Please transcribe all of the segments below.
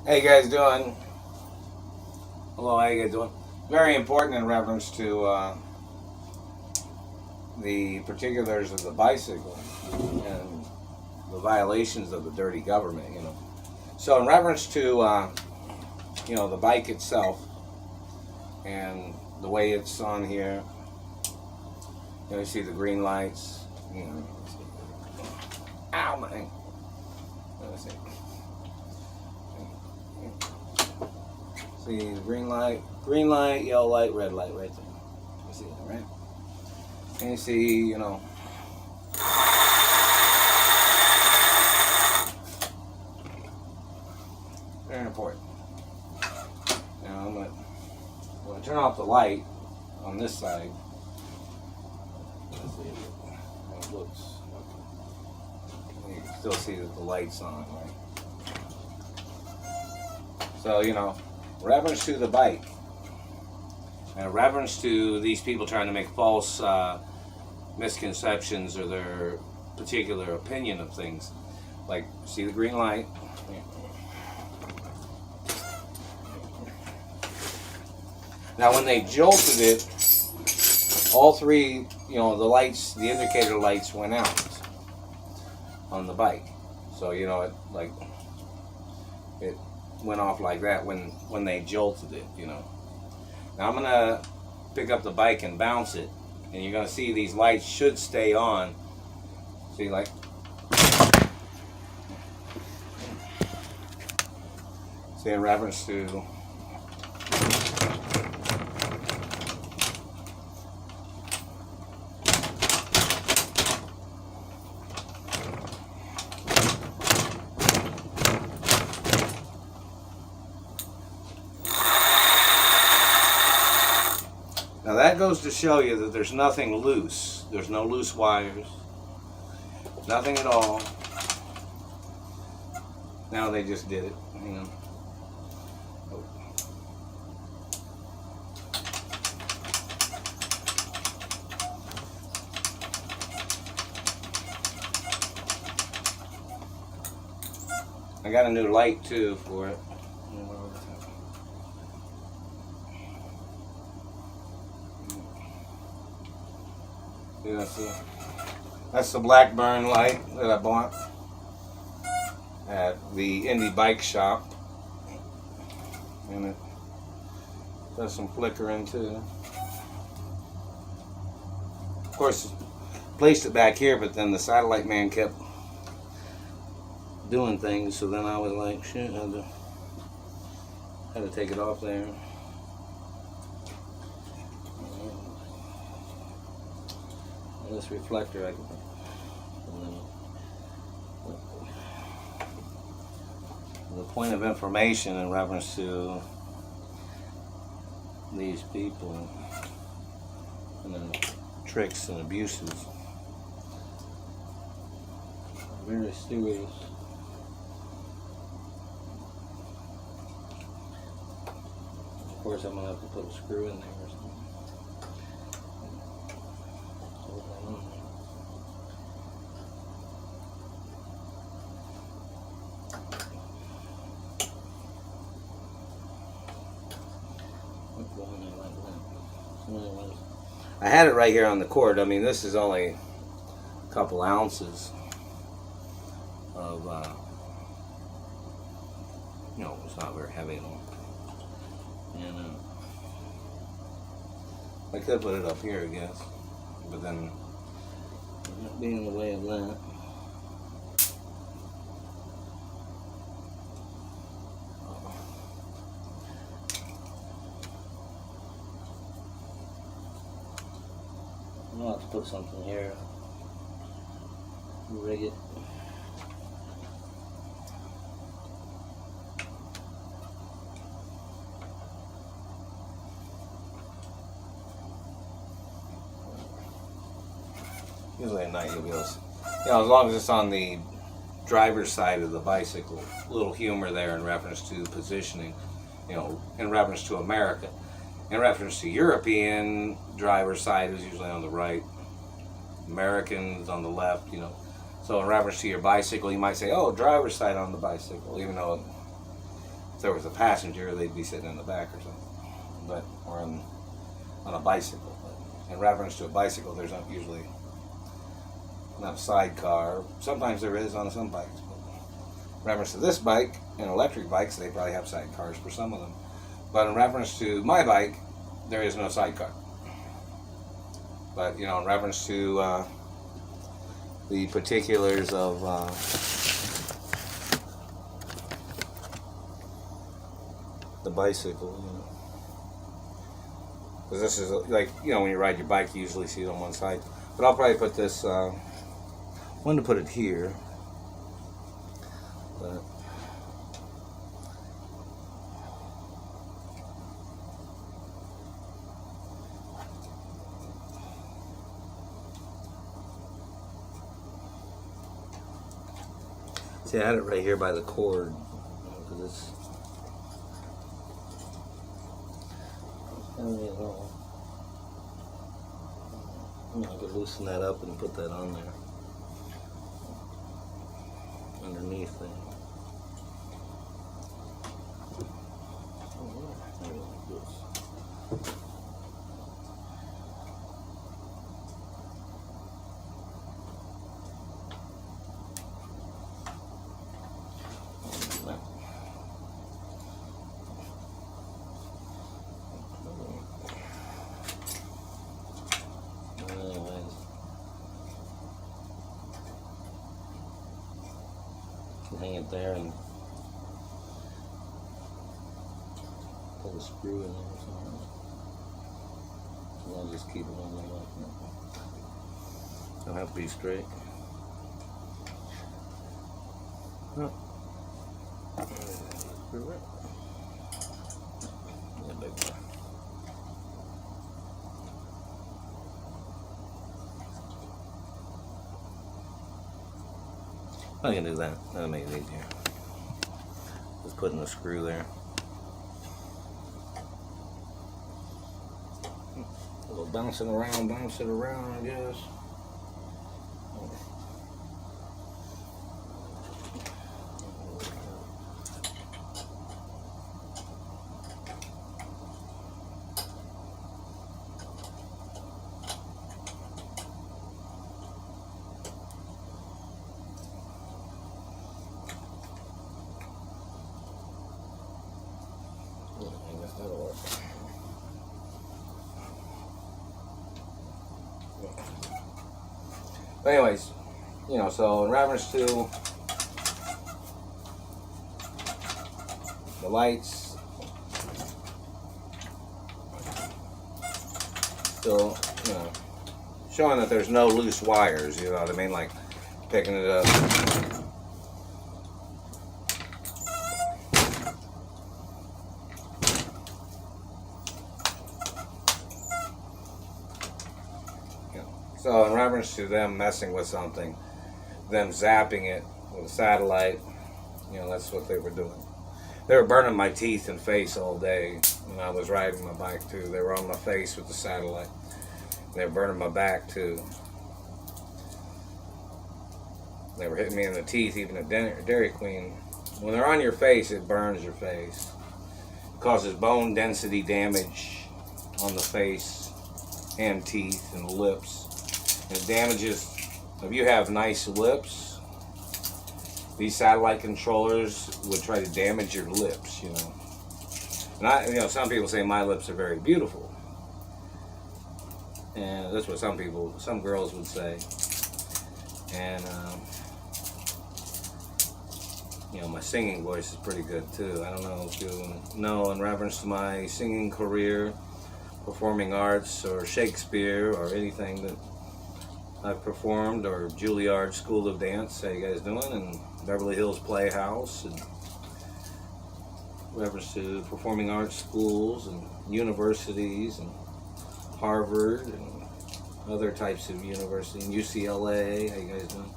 How you guys doing? Hello, how you guys doing? Very important in reference to the particulars of the bicycle and the violations of the dirty government. So in reference to the bike itself and the way it's on here, you see the green lights. Ow, man. Let me see. See the green light, yellow light, red light right there. You see that, right? And you see, very important. Now I'm gonna turn off the light on this side. Let's see how it looks. You can still see that the light's on, right? So, reference to the bike, and reference to these people trying to make false misconceptions or their particular opinion of things. Like, see the green light? Now, when they jolted it, all three, the lights, the indicator lights went out on the bike. So, it went off like that when they jolted it, Now I'm gonna pick up the bike and bounce it, and you're gonna see these lights should stay on. See, like, see in reference to now that goes to show you that there's nothing loose. There's no loose wires. Nothing at all. Now they just did it, I got a new light too for it. That's the Blackburn light that I bought at the Indie Bike Shop, and it does some flickering too. Of course, placed it back here, but then the satellite man kept doing things, so then I was like, shit, I had to take it off there. This reflector, I can. The point of information in reference to these people and the tricks and abuses. Very serious. Of course, I'm gonna have to put a screw in there or something. I had it right here on the cord. I mean, this is only a couple ounces of, it's not very heavy at all. And I could put it up here, I guess, but then not being in the way of that. I'll have to put something here, rig it. Usually at night you'll be able to, as long as it's on the driver's side of the bicycle. A little humor there in reference to positioning, in reference to America. In reference to European, driver's side is usually on the right, Americans on the left, So in reference to your bicycle, you might say, oh, driver's side on the bicycle, even though If there was a passenger, they'd be sitting in the back or something, or on a bicycle. But in reference to a bicycle, there's not usually not a sidecar. Sometimes there is on some bikes. But in reference to this bike and electric bikes, they probably have sidecars for some of them. But in reference to my bike, there is no sidecar. But in reference to the particulars of the bicycle, because this is like when you ride your bike, you usually see it on one side. But I'll probably put this. When to put it here, but see, I had it right here by the cord, because it's I could loosen that up and put that on there underneath there. Hang it there and pull the screw in there or something. And I'll just keep it on there like that. Don't have to be straight. Oh. Screw it. Yeah, big one. I can do that. That'll make it easier. Just putting the screw there. A little bouncing around, I guess. But anyways, so in reference to the lights, still, showing that there's no loose wires, you know what I mean, like picking it up. So in reference to them messing with something, them zapping it with a satellite, that's what they were doing. They were burning my teeth and face all day when I was riding my bike too. They were on my face with the satellite. They were burning my back too. They were hitting me in the teeth, even at Dairy Queen. When they're on your face, it burns your face. It causes bone density damage on the face and teeth and lips. It damages, if you have nice lips, these satellite controllers would try to damage your lips, And some people say my lips are very beautiful. And that's what some girls would say. And, my singing voice is pretty good too. I don't know if you know, in reference to my singing career, performing arts, or Shakespeare, or anything that I've performed, or Juilliard School of Dance, how you guys doing, and Beverly Hills Playhouse, and reference to performing arts schools and universities and Harvard and other types of universities, and UCLA, how you guys doing?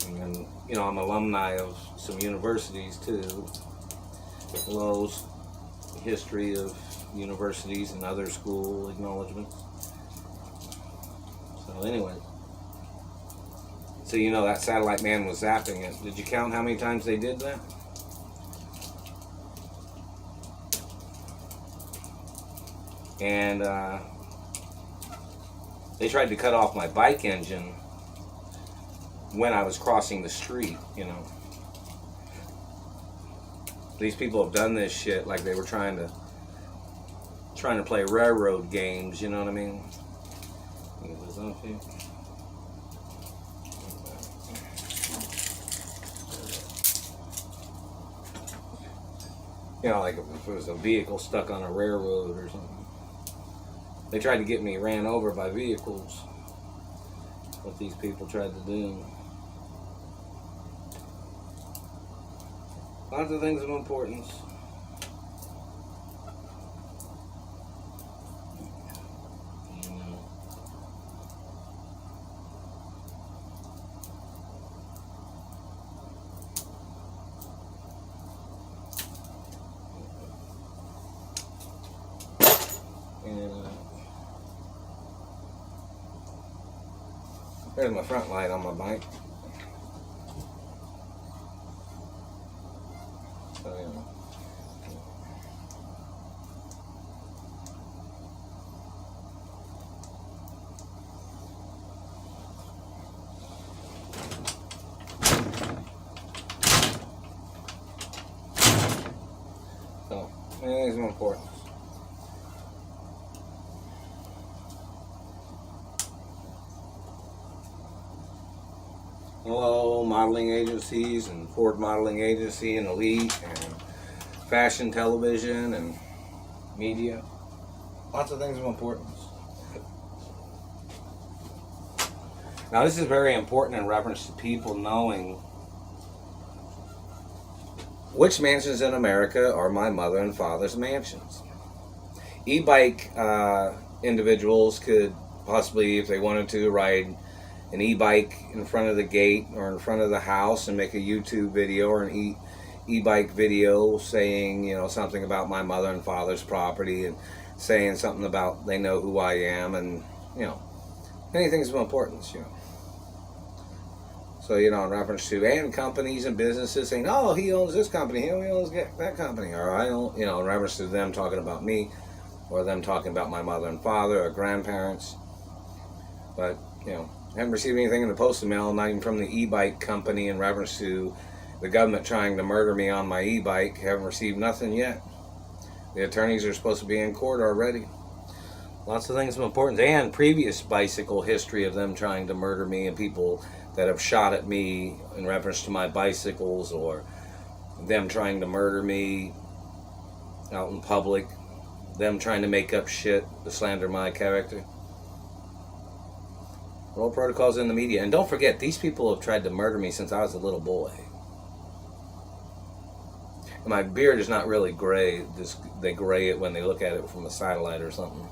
And then, I'm alumni of some universities too, Lowe's history of universities and other school acknowledgments. So anyway, so that satellite man was zapping it. Did you count how many times they did that? and they tried to cut off my bike engine when I was crossing the street, you know. These people have done this shit like they were trying to play railroad games, you know what I mean? Get this up here. You know, like if it was a vehicle stuck on a railroad or something. They tried to get me ran over by vehicles. What these people tried to do. Lots of things of importance. There's my front light on my bike. So, you know. So, anything's more important. Hello, modeling agencies and Ford Modeling Agency and Elite and fashion television and media. Lots of things of importance. Now this is very important in reference to people knowing which mansions in America are my mother and father's mansions. E-bike individuals could possibly, if they wanted to, ride an e-bike in front of the gate or in front of the house and make a YouTube video or an e-bike video saying, you know, something about my mother and father's property and saying something about they know who I am, and, you know, anything's of importance, you know. So, you know, in reference to, and companies and businesses saying, oh, he owns this company, he owns that company, or I own, you know, in reference to them talking about me, or them talking about my mother and father or grandparents. But, you know, I haven't received anything in the postal mail, not even from the e-bike company in reference to the government trying to murder me on my e-bike. Haven't received nothing yet. The attorneys are supposed to be in court already. Lots of things of importance, and previous bicycle history of them trying to murder me, and people that have shot at me in reference to my bicycles, or them trying to murder me out in public, them trying to make up shit to slander my character. Roll protocols in the media. And don't forget, these people have tried to murder me since I was a little boy. And my beard is not really gray. Just, they gray it when they look at it from a satellite or something.